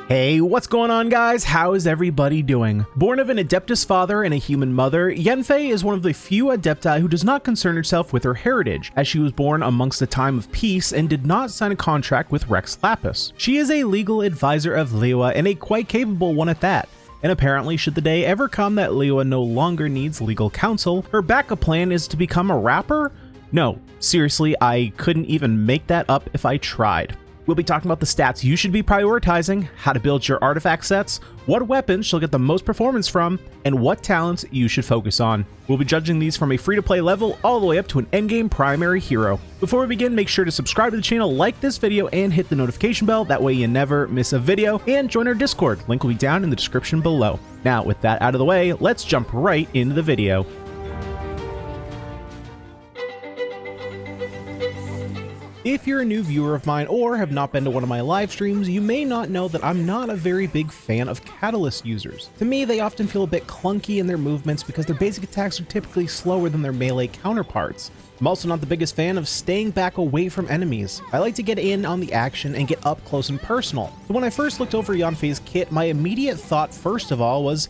Hey, what's going on, guys? How is everybody doing? Born of an Adeptus father and a human mother, Yanfei is one of the few Adepti who does not concern herself with her heritage, as she was born amongst a time of peace and did not sign a contract with Rex Lapis. She is a legal advisor of Liyue and a quite capable one at that. And apparently, should the day ever come that Liyue no longer needs legal counsel, her backup plan is to become a rapper? No, seriously, I couldn't even make that up if I tried. We'll be talking about the stats you should be prioritizing, how to build your artifact sets, what weapons she'll get the most performance from, and what talents you should focus on. We'll be judging these from a free-to-play level all the way up to an endgame primary hero. Before we begin, make sure to subscribe to the channel, like this video, and hit the notification bell. That way you never miss a video, and join our Discord. Link will be down in the description below. Now, with that out of the way, let's jump right into the video. If you're a new viewer of mine or have not been to one of my live streams, you may not know that I'm not a very big fan of Catalyst users. To me, they often feel a bit clunky in their movements because their basic attacks are typically slower than their melee counterparts. I'm also not the biggest fan of staying back away from enemies. I like to get in on the action and get up close and personal. So when I first looked over Yanfei's kit, my immediate thought first of all was,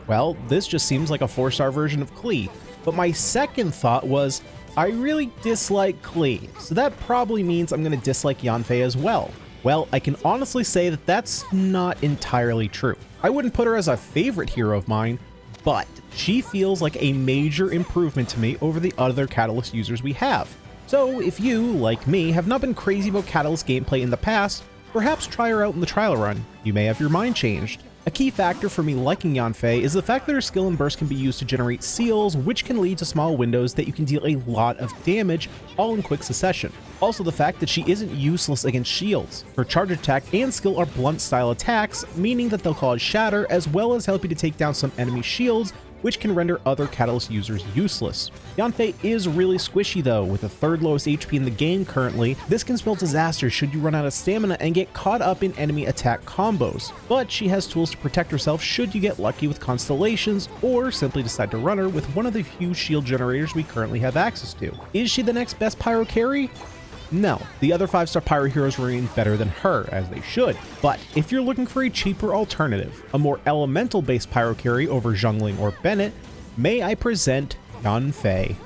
well, this just seems like a 4-star version of Klee. But my second thought was, I really dislike Klee, so that probably means I'm going to dislike Yanfei as well. Well, I can honestly say that that's not entirely true. I wouldn't put her as a favorite hero of mine, but she feels like a major improvement to me over the other Catalyst users we have. So if you, like me, have not been crazy about Catalyst gameplay in the past, perhaps try her out in the trial run. You may have your mind changed. A key factor for me liking Yanfei is the fact that her skill and burst can be used to generate seals, which can lead to small windows that you can deal a lot of damage, all in quick succession. Also the fact that she isn't useless against shields. Her charge attack and skill are blunt style attacks, meaning that they'll cause shatter as well as help you to take down some enemy shields, which can render other Catalyst users useless. Yanfei is really squishy though, with the third lowest HP in the game currently. This can spell disaster should you run out of stamina and get caught up in enemy attack combos, but she has tools to protect herself should you get lucky with Constellations or simply decide to run her with one of the few shield generators we currently have access to. Is she the next best pyro carry? No, the other 5-star pyro heroes remain better than her, as they should. But if you're looking for a cheaper alternative, a more elemental-based pyro carry over Zhongling or Bennett, may I present Yanfei.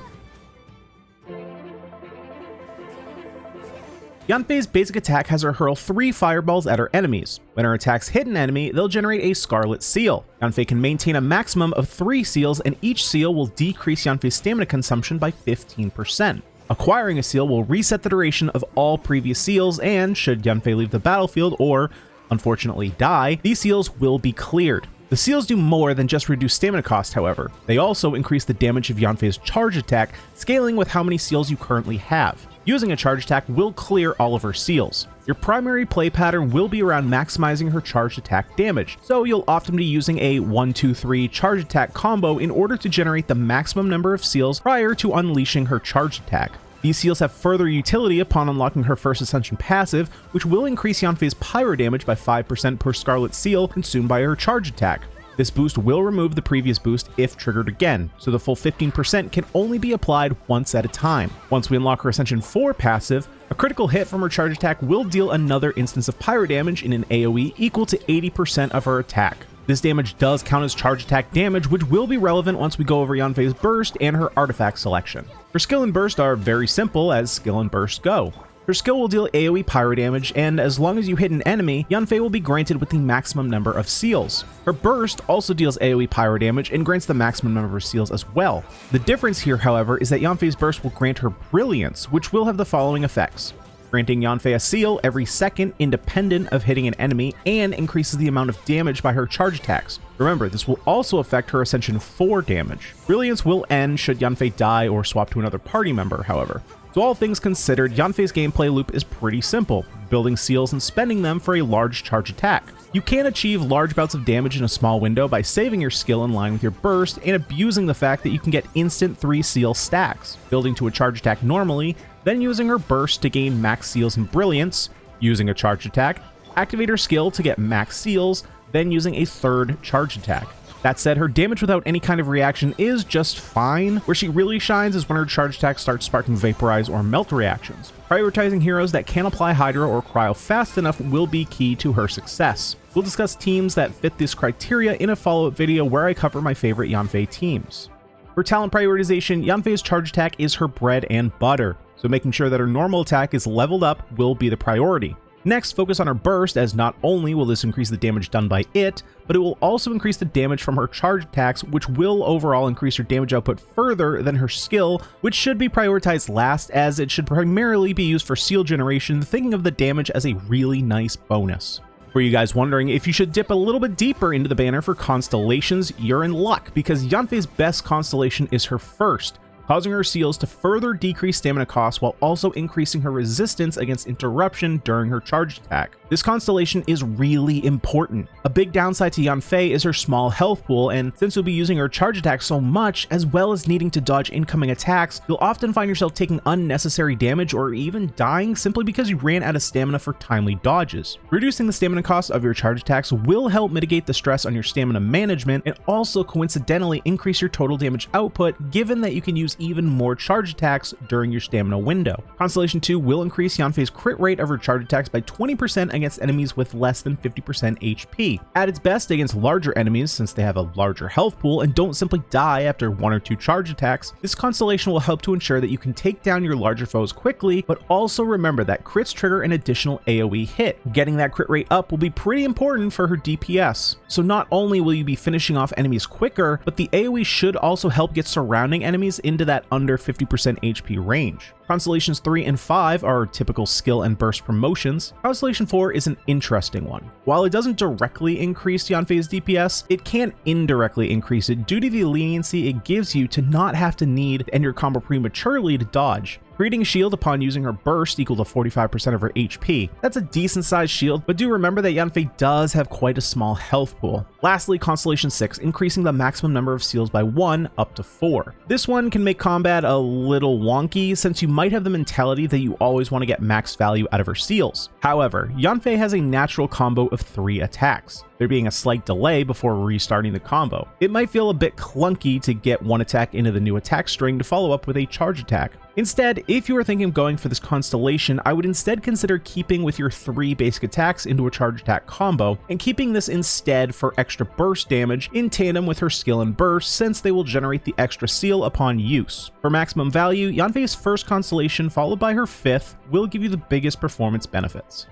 Yanfei's basic attack has her hurl 3 fireballs at her enemies. When her attacks hit an enemy, they'll generate a scarlet seal. Yanfei can maintain a maximum of 3 seals, and each seal will decrease Yanfei's stamina consumption by 15%. Acquiring a seal will reset the duration of all previous seals, and should Yanfei leave the battlefield or, unfortunately, die, these seals will be cleared. The seals do more than just reduce stamina cost, however. They also increase the damage of Yanfei's charge attack, scaling with how many seals you currently have. Using a charge attack will clear all of her seals. Your primary play pattern will be around maximizing her charge attack damage, so you'll often be using a 1-2-3 charge attack combo in order to generate the maximum number of seals prior to unleashing her charge attack. These seals have further utility upon unlocking her first Ascension passive, which will increase Yanfei's pyro damage by 5% per Scarlet Seal consumed by her charge attack. This boost will remove the previous boost if triggered again, so the full 15% can only be applied once at a time. Once we unlock her Ascension 4 passive, a critical hit from her charge attack will deal another instance of pyro damage in an AoE equal to 80% of her attack. This damage does count as charge attack damage, which will be relevant once we go over Yanfei's burst and her artifact selection. Her skill and burst are very simple as skill and burst go. Her skill will deal AoE pyro damage, and as long as you hit an enemy, Yanfei will be granted with the maximum number of seals. Her burst also deals AoE pyro damage and grants the maximum number of seals as well. The difference here, however, is that Yanfei's burst will grant her brilliance, which will have the following effects. Granting Yanfei a seal every second independent of hitting an enemy, and increases the amount of damage by her charge attacks. Remember, this will also affect her Ascension 4 damage. Brilliance will end should Yanfei die or swap to another party member, however. So all things considered, Yanfei's gameplay loop is pretty simple, building seals and spending them for a large charge attack. You can achieve large bouts of damage in a small window by saving your skill in line with your burst and abusing the fact that you can get instant 3 seal stacks, building to a charge attack normally, then using her burst to gain max seals and brilliance, using a charge attack, activate her skill to get max seals, then using a third charge attack. That said, her damage without any kind of reaction is just fine. Where she really shines is when her charge attack starts sparking vaporize or melt reactions. Prioritizing heroes that can apply Hydro or Cryo fast enough will be key to her success. We'll discuss teams that fit this criteria in a follow-up video where I cover my favorite Yanfei teams. For talent prioritization, Yanfei's charge attack is her bread and butter, so making sure that her normal attack is leveled up will be the priority. Next, focus on her burst, as not only will this increase the damage done by it, but it will also increase the damage from her charge attacks, which will overall increase her damage output further than her skill, which should be prioritized last, as it should primarily be used for seal generation, thinking of the damage as a really nice bonus. For you guys wondering if you should dip a little bit deeper into the banner for Constellations, you're in luck, because Yanfei's best constellation is her first, causing her seals to further decrease stamina costs while also increasing her resistance against interruption during her charge attack. This constellation is really important. A big downside to Yanfei is her small health pool, and since you'll be using her charge attack so much, as well as needing to dodge incoming attacks, you'll often find yourself taking unnecessary damage or even dying simply because you ran out of stamina for timely dodges. Reducing the stamina cost of your charge attacks will help mitigate the stress on your stamina management, and also coincidentally increase your total damage output, given that you can use even more charge attacks during your stamina window. Constellation 2 will increase Yanfei's crit rate of her charge attacks by 20% against enemies with less than 50% HP. At its best against larger enemies, since they have a larger health pool and don't simply die after 1 or 2 charge attacks, this constellation will help to ensure that you can take down your larger foes quickly, but also remember that crits trigger an additional AoE hit. Getting that crit rate up will be pretty important for her DPS. So not only will you be finishing off enemies quicker, but the AoE should also help get surrounding enemies into that under 50% HP range. Constellations 3 and 5 are typical skill and burst promotions. Constellation 4 is an interesting one. While it doesn't directly increase Yanfei's DPS, it can indirectly increase it due to the leniency it gives you to not have to need to end your combo prematurely to dodge. Creating a shield upon using her burst equal to 45% of her HP. That's a decent sized shield, but do remember that Yanfei does have quite a small health pool. Lastly, Constellation 6, increasing the maximum number of seals by 1 up to 4. This one can make combat a little wonky, since you might have the mentality that you always want to get max value out of her seals. However, Yanfei has a natural combo of 3 attacks, there being a slight delay before restarting the combo. It might feel a bit clunky to get one attack into the new attack string to follow up with a charge attack. Instead, if you are thinking of going for this constellation, I would instead consider keeping with your 3 basic attacks into a charge attack combo, and keeping this instead for extra burst damage in tandem with her skill and burst, since they will generate the extra seal upon use. For maximum value, Yanfei's first constellation followed by her 5th will give you the biggest performance benefits.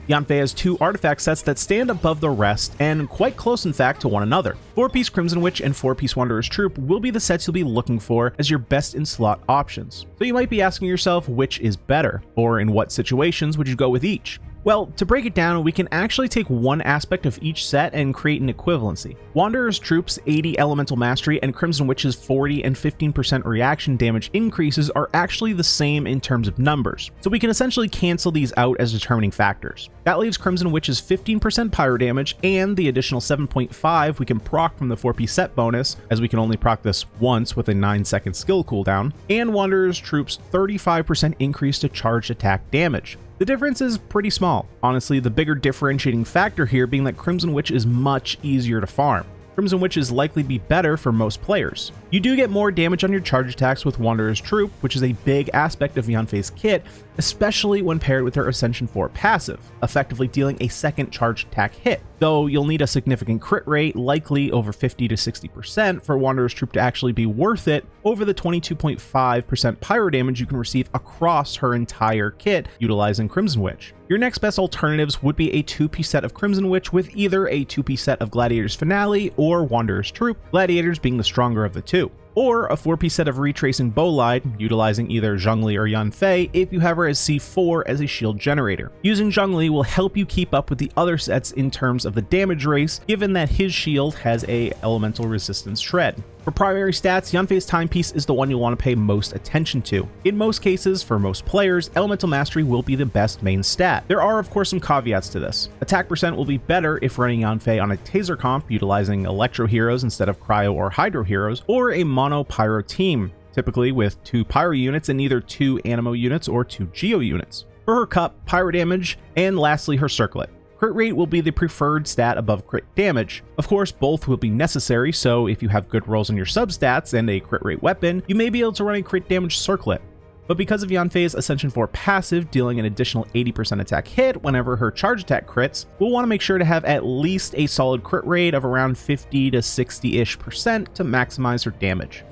Yanfei has 2 artifact sets that stand above the rest, and quite close in fact to one another. 4-piece Crimson Witch and 4-piece Wanderer's Troop will be the sets you'll be looking for as your best in slot options. So you might be asking yourself which is better, or in what situations would you go with each? Well, to break it down, we can actually take one aspect of each set and create an equivalency. Wanderer's Troop's 80 elemental mastery and Crimson Witch's 40 and 15% reaction damage increases are actually the same in terms of numbers, so we can essentially cancel these out as determining factors. That leaves Crimson Witch's 15% pyro damage and the additional 7.5 we can proc from the 4-piece set bonus, as we can only proc this once with a 9-second skill cooldown, and Wanderer's Troop's 35% increase to charged attack damage. The difference is pretty small. Honestly, the bigger differentiating factor here being that Crimson Witch is much easier to farm. Crimson Witch is likely to be better for most players. You do get more damage on your charge attacks with Wanderer's Troop, which is a big aspect of Yanfei's kit, especially when paired with her Ascension 4 passive, effectively dealing a second charge attack hit, though you'll need a significant crit rate, likely over 50 to 60%, for Wanderer's Troop to actually be worth it over the 22.5% pyro damage you can receive across her entire kit utilizing Crimson Witch. Your next best alternatives would be a 2-piece set of Crimson Witch with either a 2-piece set of Gladiator's Finale or Wanderer's Troop, Gladiators being the stronger of the two, or a 4-piece set of Retracing Bolide, utilizing either Zhongli or Yanfei if you have her as C4 as a shield generator. Using Zhongli will help you keep up with the other sets in terms of the damage race, given that his shield has a elemental resistance shred. For primary stats, Yanfei's timepiece is the one you'll want to pay most attention to. In most cases, for most players, Elemental Mastery will be the best main stat. There are of course some caveats to this. Attack percent will be better if running Yanfei on a Taser comp utilizing Electro heroes instead of Cryo or Hydro heroes, or a mono Pyro team, typically with 2 Pyro units and either 2 Animo units or 2 Geo units. For her cup, Pyro damage, and lastly her circlet. Crit rate will be the preferred stat above crit damage. Of course, both will be necessary, so if you have good rolls on your substats and a crit rate weapon, you may be able to run a crit damage circlet. But because of Yanfei's Ascension 4 passive dealing an additional 80% attack hit whenever her charge attack crits, we'll want to make sure to have at least a solid crit rate of around 50 to 60-ish% to maximize her damage.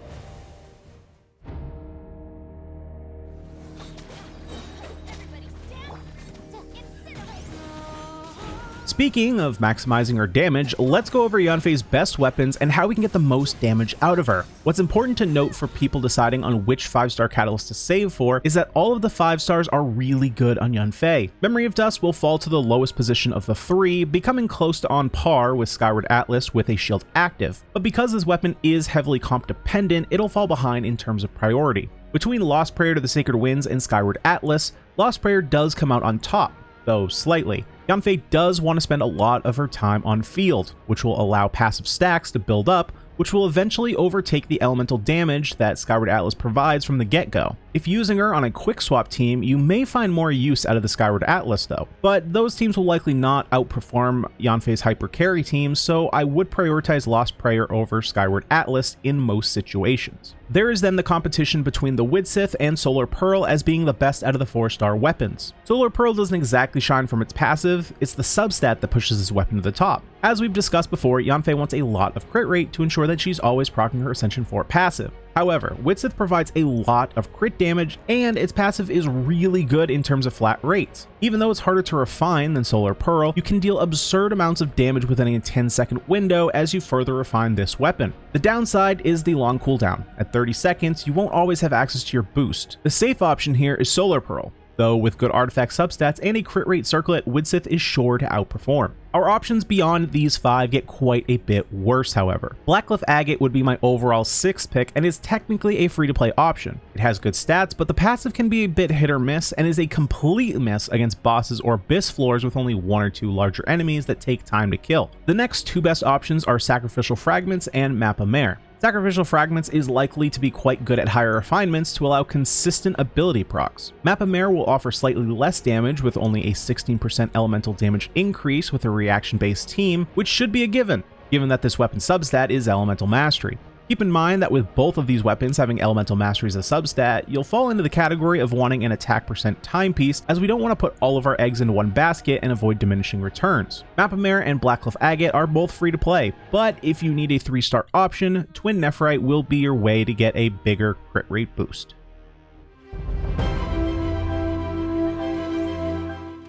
Speaking of maximizing her damage, let's go over Yanfei's best weapons and how we can get the most damage out of her. What's important to note for people deciding on which 5-star catalyst to save for is that all of the 5 stars are really good on Yanfei. Memory of Dust will fall to the lowest position of the 3, becoming close to on par with Skyward Atlas with a shield active. But because this weapon is heavily comp dependent, it'll fall behind in terms of priority. Between Lost Prayer to the Sacred Winds and Skyward Atlas, Lost Prayer does come out on top, though slightly. Yanfei does want to spend a lot of her time on field, which will allow passive stacks to build up, which will eventually overtake the elemental damage that Skyward Atlas provides from the get-go. If using her on a quick swap team, you may find more use out of the Skyward Atlas though, but those teams will likely not outperform Yanfei's hyper carry teams, so I would prioritize Lost Prayer over Skyward Atlas in most situations. There is then the competition between the Widsith and Solar Pearl as being the best out of the 4-star weapons. Solar Pearl doesn't exactly shine from its passive, it's the substat that pushes this weapon to the top. As we've discussed before, Yanfei wants a lot of crit rate to ensure that she's always proccing her Ascension 4 passive. However, Widsith provides a lot of crit damage, and its passive is really good in terms of flat rates. Even though it's harder to refine than Solar Pearl, you can deal absurd amounts of damage within a 10-second window as you further refine this weapon. The downside is the long cooldown. At 30 seconds, you won't always have access to your boost. The safe option here is Solar Pearl, though with good artifact substats and a crit rate circlet, Widsith is sure to outperform. Our options beyond these 5 get quite a bit worse, however. Blackcliff Agate would be my overall 6th pick and is technically a free-to-play option. It has good stats, but the passive can be a bit hit or miss and is a complete miss against bosses or abyss floors with only 1 or 2 larger enemies that take time to kill. The next 2 best options are Sacrificial Fragments and Mappa Mare. Sacrificial Fragments is likely to be quite good at higher refinements to allow consistent ability procs. Mappa Mare will offer slightly less damage with only a 16% elemental damage increase with a reaction-based team, which should be a given that this weapon's substat is Elemental Mastery. Keep in mind that with both of these weapons having Elemental Mastery as a substat, you'll fall into the category of wanting an attack percent timepiece, as we don't want to put all of our eggs into one basket and avoid diminishing returns. Mappa Mare and Blackcliff Agate are both free to play, but if you need a 3-star option, Twin Nephrite will be your way to get a bigger crit rate boost.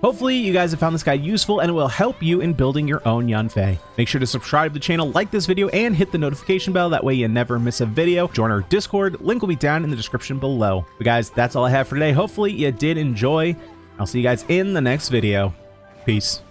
Hopefully you guys have found this guide useful and it will help you in building your own Yanfei. Make sure to subscribe to the channel, like this video, and hit the notification bell. That way you never miss a video. Join our Discord. Link will be down in the description below. But guys, that's all I have for today. Hopefully you did enjoy. I'll see you guys in the next video. Peace.